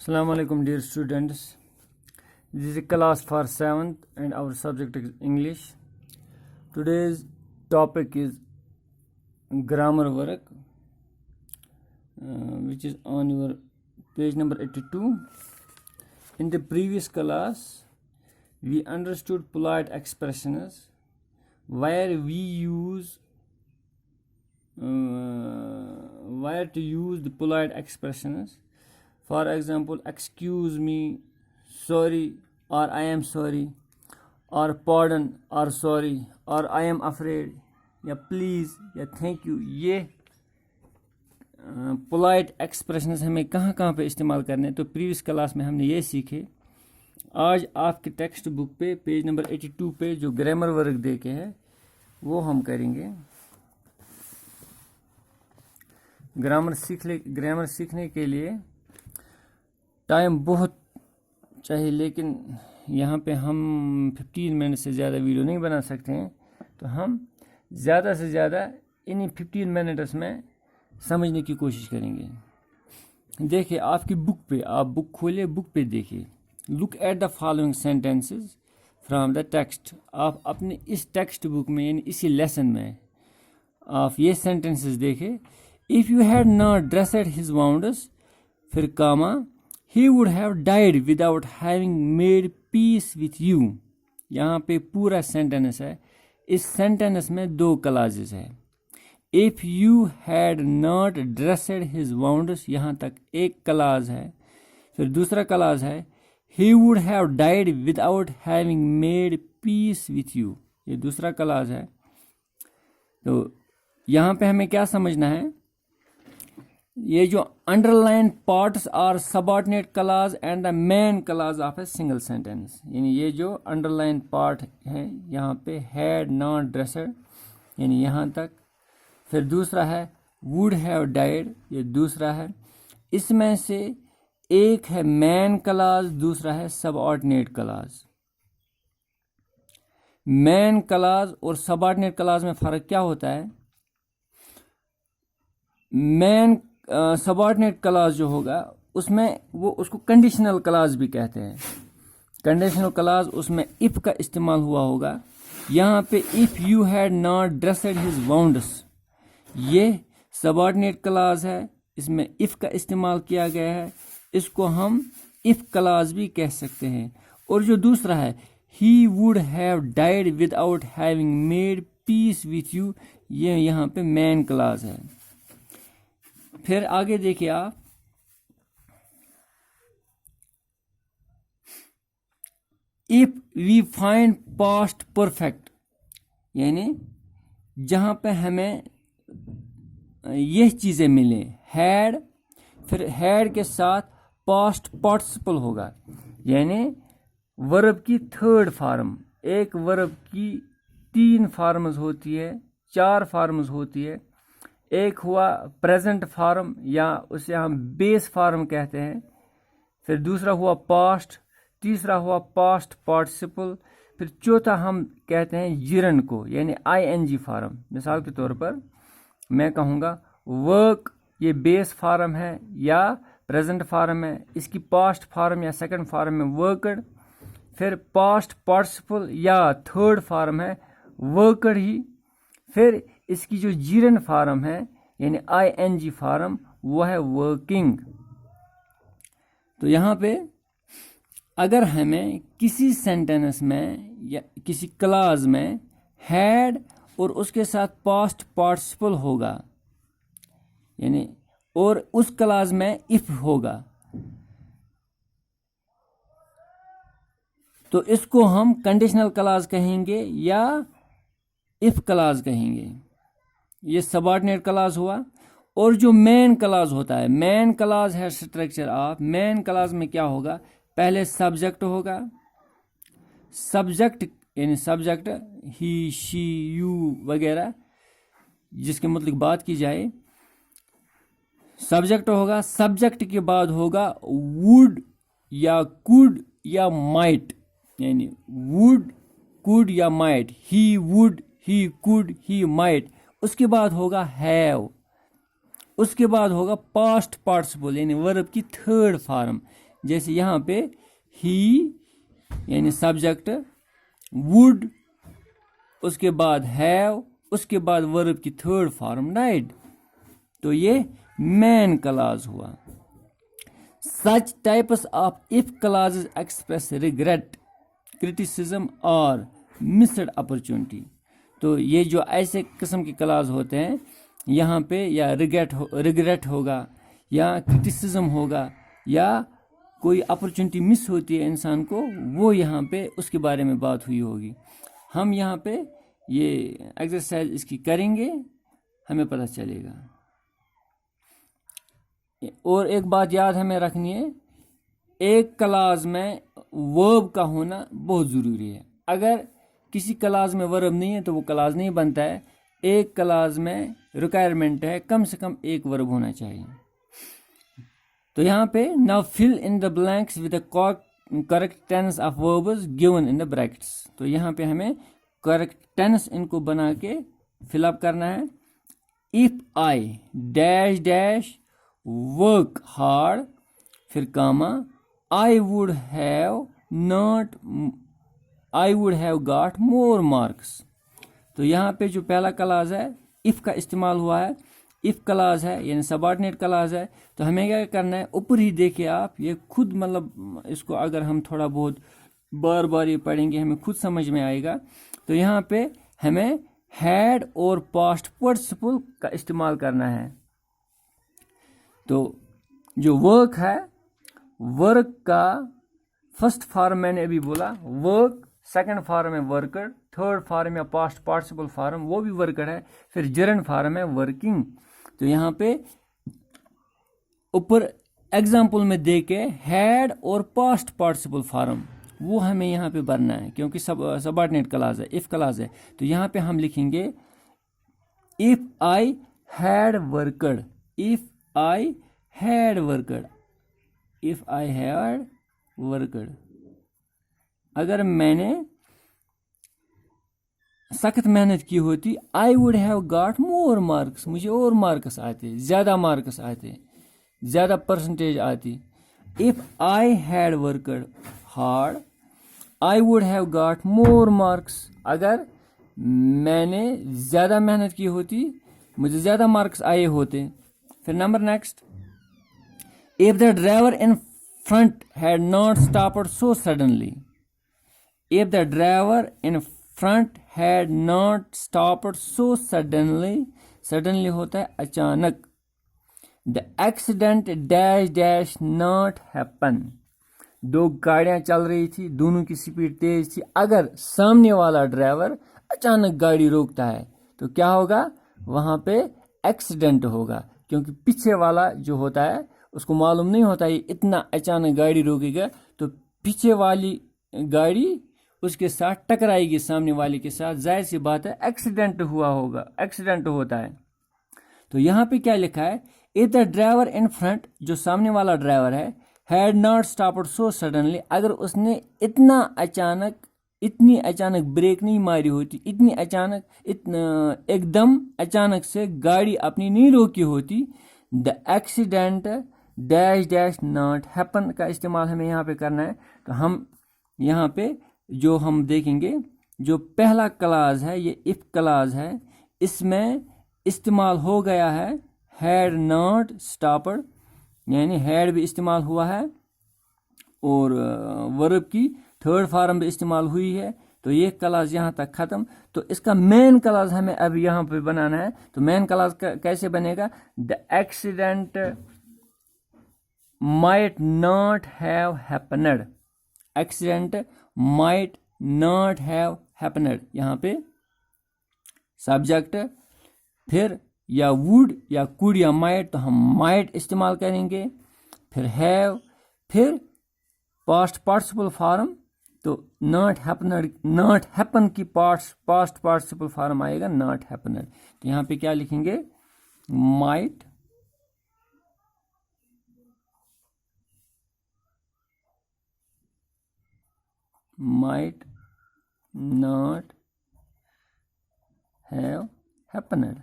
Assalamu alaikum dear students. This is a class for 7th and our subject is English. Today's topic is grammar work which is on your page number 82. In the previous class we understood polite expressions where we use where to use the polite expressions. For example, excuse me, sorry, or I am sorry, or pardon, or sorry, or I am afraid, या please, या thank you. ये polite expressions हमें कहाँ कहाँ पे इस्तेमाल करने हैं. तो प्रीवियस क्लास में हमने ये सीखे. आज आपके टेक्स्ट बुक पे पेज नंबर 82 पे जो ग्रामर वर्क दे के है वो हम करेंगे. ग्रामर सीखने के लिए टाइम बहुत चाहिए, लेकिन यहाँ पे हम 15 मिनट से ज़्यादा वीडियो नहीं बना सकते हैं. तो हम ज़्यादा से ज़्यादा इन्हीं 15 मिनट्स में समझने की कोशिश करेंगे. देखिए आपकी बुक पे, आप बुक खोलिए, बुक पे देखिए. Look at the following sentences from the text. आप अपने इस टेक्स्ट बुक में यानी इसी लेसन में आप ये सेंटेंसेस देखें. If you had not dressed his wounds, फिर कामा, he would have died without having made peace with you. यहाँ पे पूरा सेंटेंस है. इस सेंटेंस में दो क्लाजेस है. If you had not dressed his wounds, यहाँ तक एक क्लाज है. फिर दूसरा क्लाज है he would have died without having made peace with you. ये दूसरा क्लाज है. तो यहाँ पे हमें क्या समझना है, ये जो underline parts are subordinate clause and the main clause of a single sentence. यानी ये जो अंडरलाइन पार्ट है यहाँ पे हैड नॉट ड्रेस्ड यानी यहाँ तक. फिर दूसरा है वुड हैव डाइड, ये दूसरा है. इसमें से एक है मेन क्लॉज, दूसरा है सबऑर्डिनेट क्लॉज. मेन क्लॉज और सबऑर्डिनेट क्लॉज में फर्क क्या होता है. मेन सबऑर्डिनेट क्लॉज जो होगा उसमें वो उसको कंडीशनल क्लॉज भी कहते हैं. कंडीशनल क्लॉज उसमें इफ का इस्तेमाल हुआ होगा. यहाँ पे if you had not dressed his wounds, ये सबऑर्डिनेट क्लॉज है, इसमें इफ का इस्तेमाल किया गया है. इसको हम इफ क्लॉज भी कह सकते हैं. और जो दूसरा है he would have died without having made peace with you, ये यहाँ पे मेन क्लॉज है. फिर आगे देखिए आप, if we find past perfect, यानी जहां पे हमें ये चीजें मिले, हैड, फिर हैड के साथ पास्ट पार्टिसिपल होगा. यानी वर्ब की थर्ड फॉर्म. एक वर्ब की 3 फॉर्म्स होती है, 4 फॉर्म्स होती है. एक हुआ प्रेजेंट फॉर्म या उसे हम बेस फॉर्म कहते हैं. फिर दूसरा हुआ पास्ट, तीसरा हुआ पास्ट पार्टिसिपल. फिर चौथा हम कहते हैं जिरन को, यानी आईएनजी फॉर्म. मिसाल के तौर पर मैं कहूँगा वर्क, ये बेस फॉर्म है या प्रेजेंट फॉर्म है. इसकी पास्ट फॉर्म या सेकंड फॉर्म है वर्कड. फिर पास्ट पार्टिसिपल या थर्ड फॉर्म है वर्कड ही. फिर इसकी जो जीरन फॉर्म है यानी आईएनजी फॉर्म, वो है वर्किंग. तो यहाँ पे अगर हमें किसी सेंटेंस में या किसी क्लॉज में हैड और उसके साथ पास्ट पार्टिसिपल होगा, यानी और उस क्लॉज में इफ होगा, तो इसको हम कंडीशनल क्लॉज कहेंगे या इफ क्लॉज कहेंगे. ये सबऑर्डिनेट क्लॉज हुआ. और जो मेन क्लॉज होता है, मेन क्लॉज है स्ट्रक्चर ऑफ. मेन क्लॉज में क्या होगा, पहले सब्जेक्ट होगा. सब्जेक्ट यानी सब्जेक्ट ही, शी, यू वगैरह जिसके मतलब बात की जाए, सब्जेक्ट होगा. सब्जेक्ट के बाद होगा वुड या कुड या माइट, यानी वुड, कुड या might. He would, he could, he might. उसके बाद होगा हैव. उसके बाद होगा पास्ट पार्टिसिपल यानी वर्ब की थर्ड फॉर्म. जैसे यहाँ पे ही यानी सब्जेक्ट, वुड, उसके बाद हैव, उसके बाद वर्ब की थर्ड फॉर्म डाइड, तो ये मैन क्लॉज हुआ। Such types of if clauses express regret, criticism और मिस्ड अपॉर्चुनिटी। तो ये जो ऐसे किस्म के क्लॉज होते हैं यहाँ पे, या रिग्रेट होगा, या क्रिटिसिज्म होगा, या कोई अपॉर्चुनिटी मिस होती है इंसान को, वो यहाँ पे उसके बारे में बात हुई होगी। हम यहाँ पे ये एक्सरसाइज इसकी करेंगे, हमें पता चलेगा। और एक बात याद हमें रखनी है, एक क्लास में वर्ब का होना बहुत ज़रूरी है। अगर किसी क्लास में वर्ब नहीं है तो वो क्लास नहीं बनता है। एक क्लास में रिक्वायरमेंट है कम से कम एक वर्ब होना चाहिए। तो यहाँ पे now fill in the blanks with the correct tense of verbs given in the brackets. तो यहाँ पे हमें करेक्ट टेंस इनको बना के फिलअप करना है। If I dash dash work hard, फिर comma, I would have got more marks. तो यहाँ पे जो पहला क्लास है इफ का इस्तेमाल हुआ है, इफ क्लास है यानी सबऑर्डिनेट क्लास है। तो हमें क्या करना है, ऊपर ही देखिए आप, ये खुद मतलब इसको अगर हम थोड़ा बहुत बार बार ये पढ़ेंगे हमें खुद समझ में आएगा। तो यहाँ पे हमें हैड और पास्ट पार्टिसिपल का इस्तेमाल करना है। तो जो वर्क है, वर्क का फर्स्ट फॉर्म मैंने अभी बोला वर्क, सेकंड फॉर्म है वर्कर, थर्ड फॉर्म या पास्ट पार्टिसिपल फॉर्म वो भी वर्कर है, फिर जरंड फॉर्म है वर्किंग। तो यहाँ पे ऊपर एग्जाम्पल में दे के हैड और पास्ट पार्टिसिपल फॉर्म वो हमें यहाँ पे भरना है, क्योंकि सबऑर्डिनेट क्लॉज है, इफ क्लॉज है। तो यहाँ पे हम लिखेंगे if I had worked, if I had worked, if I had worked. अगर मैंने सख्त मेहनत की होती, आई would have got more marks, मुझे और मार्क्स आते, ज़्यादा मार्क्स आते, ज़्यादा परसेंटेज आती। If I had worked hard, I would have got more marks. अगर मैंने ज़्यादा मेहनत की होती, मुझे ज़्यादा मार्क्स आए होते। फिर number next, if the driver in front had not stopped so suddenly, if the driver in front had not stopped so suddenly, suddenly होता है अचानक। The accident dash dash not happen, दो गाड़ियां चल रही थी, दोनों की स्पीड तेज थी। अगर सामने वाला ड्राइवर अचानक गाड़ी रोकता है तो क्या होगा, वहां पे एक्सीडेंट होगा, क्योंकि पीछे वाला जो होता है उसको मालूम नहीं होता है इतना अचानक गाड़ी रोकेगा, तो पीछे वाली गाड़ी उसके साथ टकराएगी सामने वाले के साथ, जाहिर सी बात है एक्सीडेंट हुआ होगा, एक्सीडेंट होता है। तो यहाँ पे क्या लिखा है, if the driver in front, जो सामने वाला ड्राइवर है, had not stopped so suddenly, अगर उसने इतनी अचानक ब्रेक नहीं मारी होती, इतनी अचानक एकदम अचानक से गाड़ी अपनी नहीं रोकी होती, the accident dash dash not happen का इस्तेमाल हमें यहाँ पे करना है। तो हम यहाँ पे जो हम देखेंगे, जो पहला क्लास है ये इफ क्लास है, इसमें इस्तेमाल हो गया है हैड नॉट स्टॉप्ड, यानी हैड भी इस्तेमाल हुआ है और वर्ब की थर्ड फॉर्म भी इस्तेमाल हुई है। तो ये क्लास यहाँ तक ख़त्म। तो इसका मेन क्लास हमें अब यहाँ पे बनाना है। तो मेन क्लास कैसे बनेगा, the accident might not have happened, accident might not have happened, यहाँ पे सब्जेक्ट, फिर या वुड या कुड या माइट, तो हम माइट इस्तेमाल करेंगे, फिर हैव, फिर पास्ट पार्टिसिपल फॉर्म, तो नॉट हैपन की पास्ट पार्टिसिपल फॉर्म आएगा नॉट हैपनड। तो यहाँ पे क्या लिखेंगे, माइट नॉट हैव हैपनड।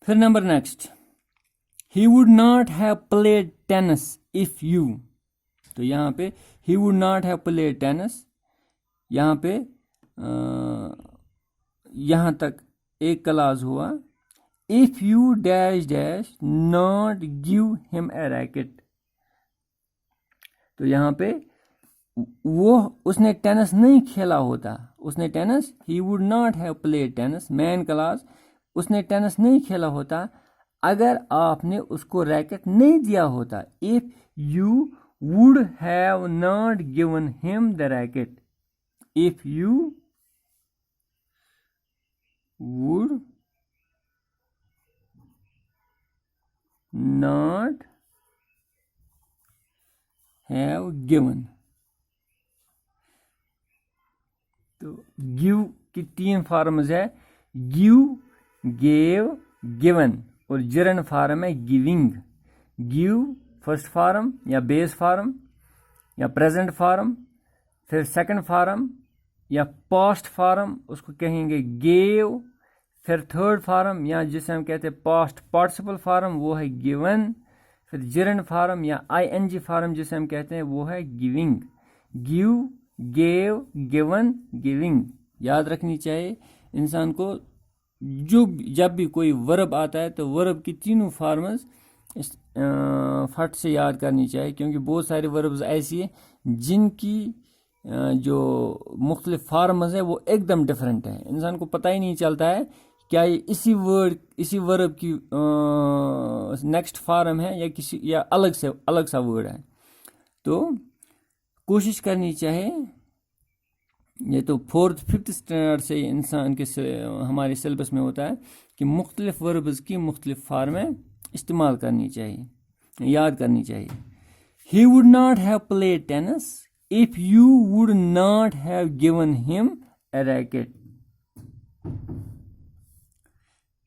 फिर number next, he would not have played tennis if you, तो यहाँ पे he would not have played tennis, यहाँ पे यहाँ तक एक क्लास हुआ, if you dash dash not give him a racket, तो यहाँ पे वो उसने टेनिस नहीं खेला होता, उसने tennis, he would not have played tennis, man class, उसने टेनिस नहीं खेला होता अगर आपने उसको रैकेट नहीं दिया होता, if you would have not given him the racket, if you would not have given, तो give की 3 फॉर्म्स है, give, gave, given, और जिरन फॉर्म है गिविंग। गिव फर्स्ट फॉर्म या बेस फॉर्म या प्रेजेंट फॉर्म, फिर सेकंड फॉर्म या past form उसको कहेंगे गेव, फिर थर्ड फॉर्म या जिसे हम कहते हैं पास्ट पार्टिसिपल फॉर्म वो है गिवन, फिर जिरन फॉर्म या आईएनजी फॉर्म जिसे हम कहते हैं वो है giving. Give, gave, given, giving याद रखनी चाहिए इंसान को। जब भी कोई वर्ब आता है तो वर्ब की तीनों फॉर्म्स फट से याद करनी चाहिए, क्योंकि बहुत सारे वर्ब्स ऐसी हैं जिनकी जो मुख्तलिफ फॉर्म्स है वो एकदम डिफरेंट है, इंसान को पता ही नहीं चलता है क्या ये इसी वर्ब की नेक्स्ट फॉर्म है या किसी या अलग सा वर्ड है। तो कोशिश करनी चाहिए, ये तो 4th 5th स्टैंडर्ड से इंसान के हमारे सिलेबस में होता है कि मुख्तलिफ वर्ब्स की मुख्तलिफ फॉर्में इस्तेमाल करनी चाहिए, याद करनी चाहिए। He would not have played tennis if you would not have given him a racket.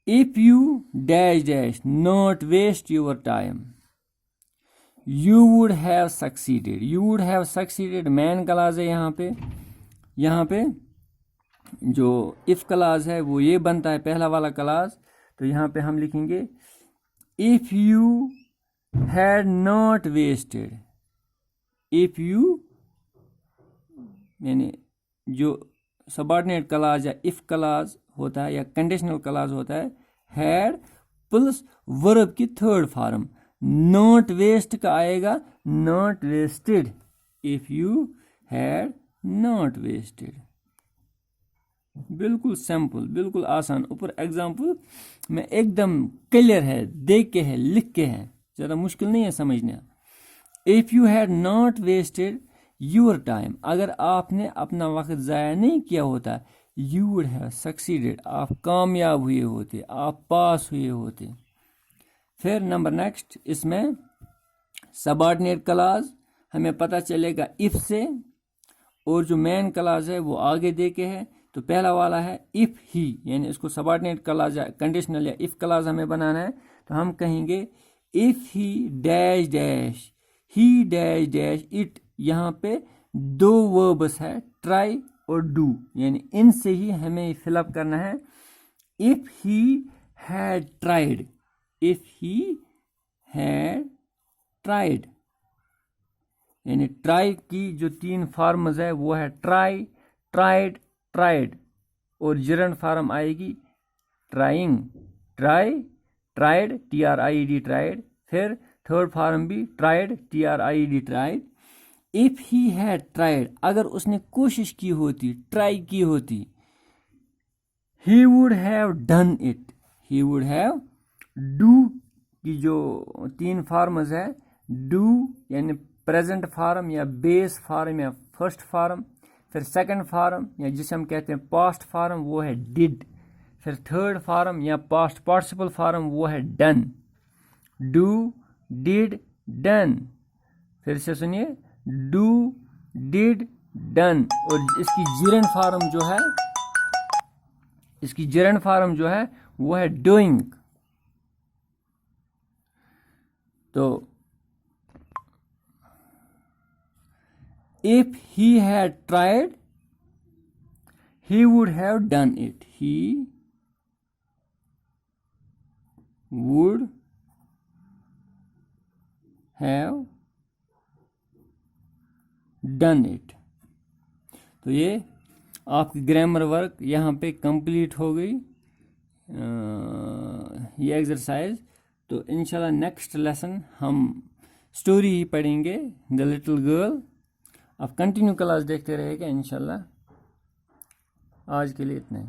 If you dash dash not waste your time, you would have succeeded. You would have succeeded man class है यहाँ पे जो if class है वो ये बनता है पहला वाला क्लास, तो यहाँ पे हम लिखेंगे if you had not wasted, if you यानी जो सबऑर्डिनेट क्लास या इफ क्लास होता है या कंडीशनल क्लास होता है, हैड प्लस वर्ब की थर्ड फॉर्म, नॉट वेस्ट का आएगा not wasted, if you had not wasted. बिल्कुल सिंपल, बिल्कुल आसान, ऊपर एग्जाम्पल में एकदम क्लियर है, देख के है, लिख के है, ज़्यादा मुश्किल नहीं है समझना। If you had not wasted your time, अगर आपने अपना वक्त ज़ाया नहीं किया होता, यू वुड हैव सक्सीडेड, आप कामयाब हुए होते, आप पास हुए होते। फिर नंबर नेक्स्ट, इसमें सबऑर्डिनेट क्लास हमें पता चलेगा इफ से, और जो मेन क्लास है वो आगे दे के है, तो पहला वाला है इफ ही, यानी इसको सबऑर्डिनेट क्लास या कंडीशनल या इफ क्लास हमें बनाना है, तो हम कहेंगे if he dash dash he dash dash it. यहाँ पे 2 वर्ब्स है ट्राई और डू, यानी इनसे ही हमें फिलअप करना है। If he had tried, if he had tried, यानी ट्राई की जो 3 फॉर्म्स है वो है ट्राई, ट्राइड, ट्राइड, और जिरन फॉर्म आएगी trying, try, tried, TRIED tried, फिर थर्ड फॉर्म भी tried, TRIED tried. If he had tried, अगर उसने कोशिश की होती, ट्राई की होती, ही would have done it, he would have, do की जो 3 फॉर्म्स है, डू यानी प्रेजेंट फॉर्म या बेस फॉर्म या फर्स्ट फॉर्म, फिर सेकंड फॉर्म या जिसे हम कहते हैं पास्ट फॉर्म वो है डिड, फिर थर्ड फॉर्म या पास्ट पार्टिसिपल फॉर्म वो है डन, डू, डिड, डन। फिर से सुनिए, डू, डिड, डन, और इसकी जिरन फॉर्म जो है, इसकी जिरन फॉर्म जो है वो है डूइंग। तो if he had tried, he would have done it, he would have done it. تو یہ آپ کی گرامر ورک یہاں پہ کمپلیٹ ہو گئی یہ ایکسرسائز. تو انشاءاللہ نیکسٹ لیسن ہم اسٹوری ہی پڑھیں گے دا لٹل گرل. آپ کنٹینیو کلاس دیکھتے رہے گا انشاءاللہ. آج کے لیے اتنا ہی.